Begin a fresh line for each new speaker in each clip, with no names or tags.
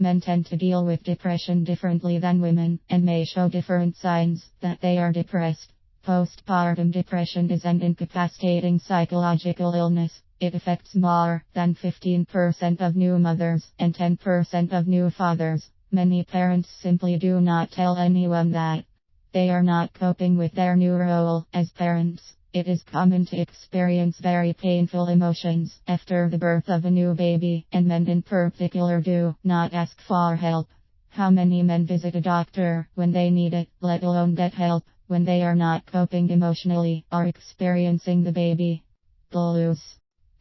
Men tend to deal with depression differently than women, and may show different signs that they are depressed. Postpartum depression is an incapacitating psychological illness. It affects more than 15% of new mothers and 10% of new fathers. Many parents simply do not tell anyone that they are not coping with their new role as parents. It is common to experience very painful emotions after the birth of a new baby, and men in particular do not ask for help. How many men visit a doctor when they need it, let alone get help, when they are not coping emotionally or experiencing the baby blues?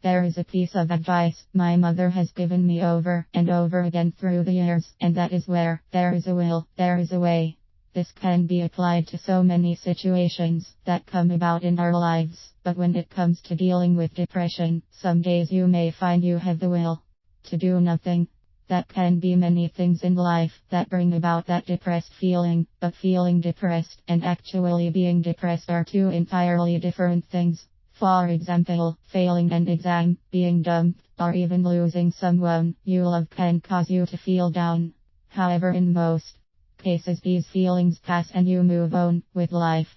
There is a piece of advice my mother has given me over and over again through the years, and that is where there is a will, there is a way. This can be applied to so many situations that come about in our lives, but when it comes to dealing with depression, some days you may find you have the will to do nothing. That can be many things in life that bring about that depressed feeling, but feeling depressed and actually being depressed are two entirely different things. For example, failing an exam, being dumped, or even losing someone you love can cause you to feel down. However, in most cases these feelings pass and you move on with life.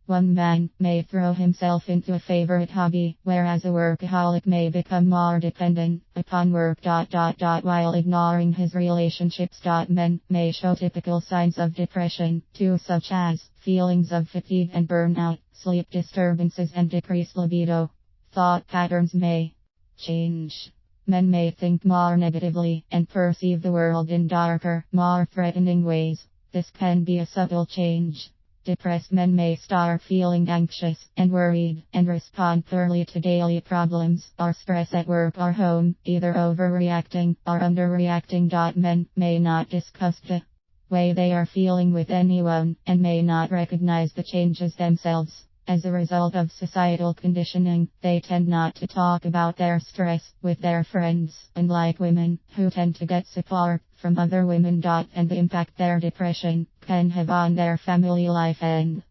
One man may throw himself into a favorite hobby, whereas a workaholic may become more dependent upon work. While ignoring his relationships. Men may show typical signs of depression too, such as feelings of fatigue and burnout, sleep disturbances and decreased libido. Thought patterns may change. Men may think more negatively and perceive the world in darker, more threatening ways. This can be a subtle change. Depressed men may start feeling anxious and worried and respond poorly to daily problems or stress at work or home, either overreacting or underreacting. Men may not discuss the way they are feeling with anyone and may not recognize the changes themselves. As a result of societal conditioning, they tend not to talk about their stress with their friends, unlike women, who tend to get support from other women. And the impact their depression can have on their family life and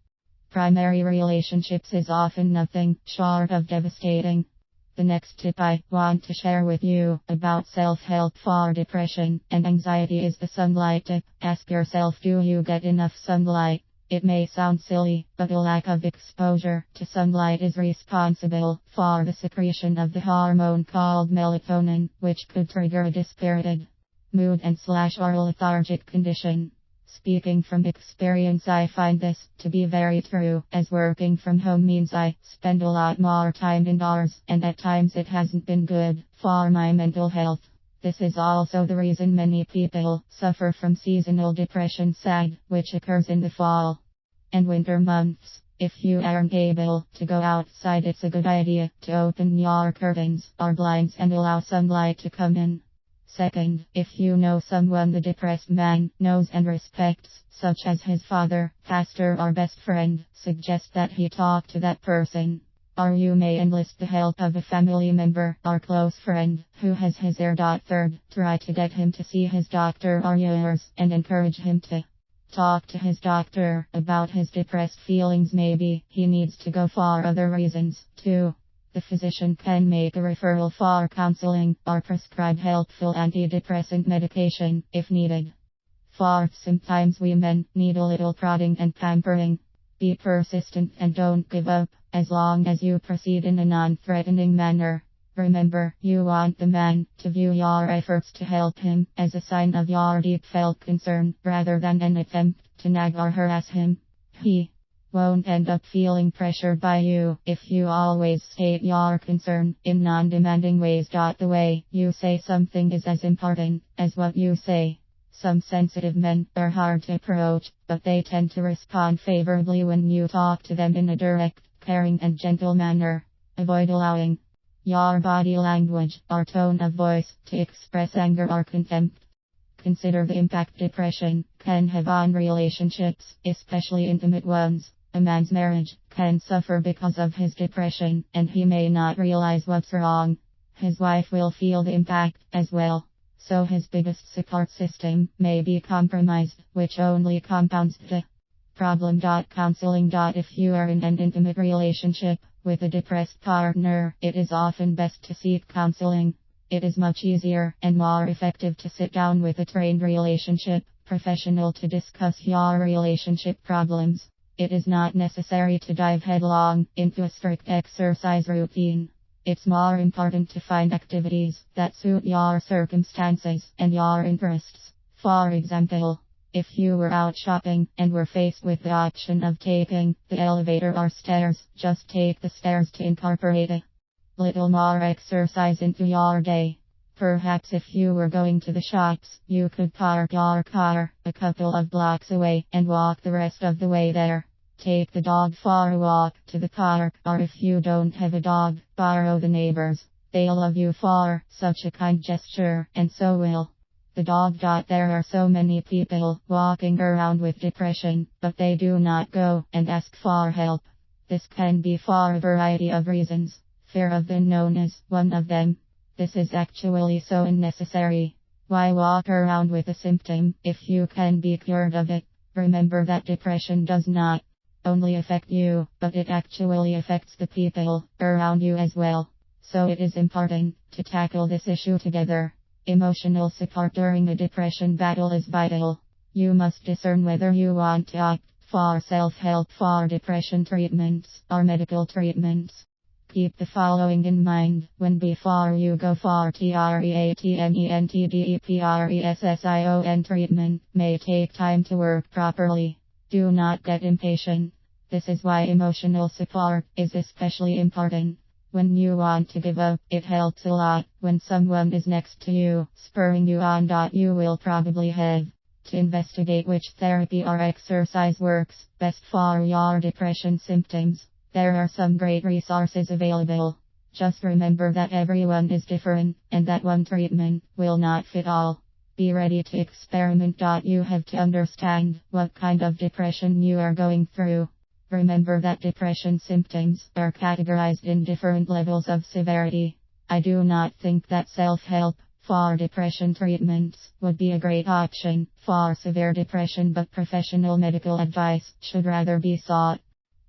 primary relationships is often nothing short of devastating. The next tip I want to share with you about self-help for depression and anxiety is the sunlight tip. Ask yourself, do you get enough sunlight? It may sound silly, but a lack of exposure to sunlight is responsible for the secretion of the hormone called melatonin, which could trigger a dispirited mood and/or lethargic condition. Speaking from experience, I find this to be very true, as working from home means I spend a lot more time indoors, and at times it hasn't been good for my mental health. This is also the reason many people suffer from seasonal depression (SAD), which occurs in the fall and winter months. If you aren't able to go outside, it's a good idea to open your curtains or blinds and allow sunlight to come in. Second, if you know someone the depressed man knows and respects, such as his father, pastor or best friend, suggest that he talk to that person. Or you may enlist the help of a family member or close friend who has his ear. Third, try to get him to see his doctor or yours and encourage him to talk to his doctor about his depressed feelings. Maybe he needs to go for other reasons too. The physician can make a referral for counseling or prescribe helpful antidepressant medication if needed. Fourth, sometimes we men need a little prodding and pampering. Be persistent and don't give up, as long as you proceed in a non-threatening manner. Remember, you want the man to view your efforts to help him as a sign of your deep-felt concern, rather than an attempt to nag or harass him. He won't end up feeling pressured by you if you always state your concern in non-demanding ways. The way you say something is as important as what you say. Some sensitive men are hard to approach, but they tend to respond favorably when you talk to them in a direct, caring and gentle manner. Avoid allowing your body language or tone of voice to express anger or contempt. Consider the impact depression can have on relationships, especially intimate ones. A man's marriage can suffer because of his depression, and he may not realize what's wrong. His wife will feel the impact as well. So his biggest support system may be compromised, which only compounds the problem. Counseling. If you are in an intimate relationship with a depressed partner, it is often best to seek counseling. It is much easier and more effective to sit down with a trained relationship professional to discuss your relationship problems. It is not necessary to dive headlong into a strict exercise routine. It's more important to find activities that suit your circumstances and your interests. For example, if you were out shopping and were faced with the option of taking the elevator or stairs, just take the stairs to incorporate a little more exercise into your day. Perhaps if you were going to the shops, you could park your car a couple of blocks away and walk the rest of the way there. Take the dog for a walk to the park, or if you don't have a dog, borrow the neighbor's. They'll love you for such a kind gesture, and so will the dog. There are so many people walking around with depression, but they do not go and ask for help. This can be for a variety of reasons. Fear of the unknown is one of them. This is actually so unnecessary. Why walk around with a symptom if you can be cured of it? Remember that depression does not only affect you, but it actually affects the people around you as well. So it is important to tackle this issue together. Emotional support during a depression battle is vital. You must discern whether you want to opt for self-help for depression treatments or medical treatments. Keep the following in mind before you go for treatment. Treatment may take time to work properly. Do not get impatient. This is why emotional support is especially important. When you want to give up, it helps a lot when someone is next to you, spurring you on. You will probably have to investigate which therapy or exercise works best for your depression symptoms. There are some great resources available. Just remember that everyone is different, and that one treatment will not fit all. Be ready to experiment. You have to understand what kind of depression you are going through. Remember that depression symptoms are categorized in different levels of severity. I do not think that self-help for depression treatments would be a great option for severe depression, but professional medical advice should rather be sought.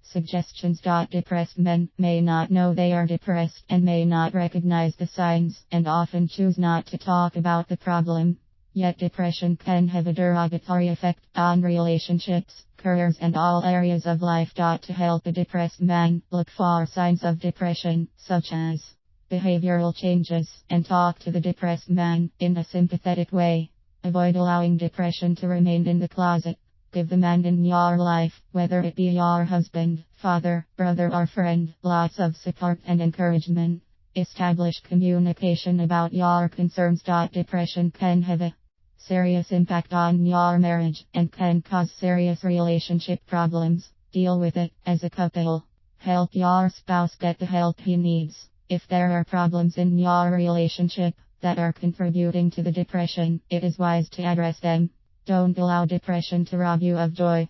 Suggestions. Depressed men may not know they are depressed and may not recognize the signs and often choose not to talk about the problem. Yet depression can have a derogatory effect on relationships, careers and all areas of life. To help a depressed man, look for signs of depression, such as behavioral changes, and talk to the depressed man in a sympathetic way. Avoid allowing depression to remain in the closet. Give the man in your life, whether it be your husband, father, brother or friend, lots of support and encouragement. Establish communication about your concerns. Depression can have a serious impact on your marriage and can cause serious relationship problems. Deal with it as a couple. Help your spouse get the help he needs. If there are problems in your relationship that are contributing to the depression, it is wise to address them. Don't allow depression to rob you of joy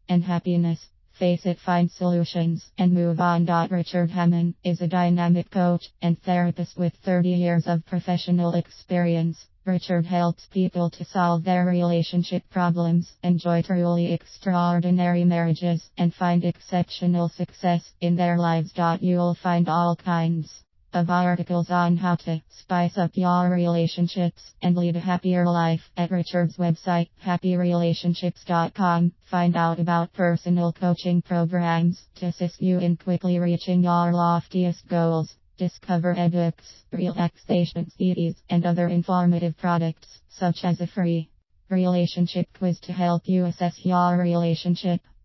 and happiness. Face it, find solutions, and move on. Richard Hammond is a dynamic coach and therapist with 30 years of professional experience. Richard helps people to solve their relationship problems, enjoy truly extraordinary marriages, and find exceptional success in their lives. You'll find all kinds of articles on how to spice up your relationships and lead a happier life at Richard's website, happyrelationships.com. Find out about personal coaching programs to assist you in quickly reaching your loftiest goals. Discover ebooks, relaxation CDs, and other informative products, such as a free relationship quiz to help you assess your relationship.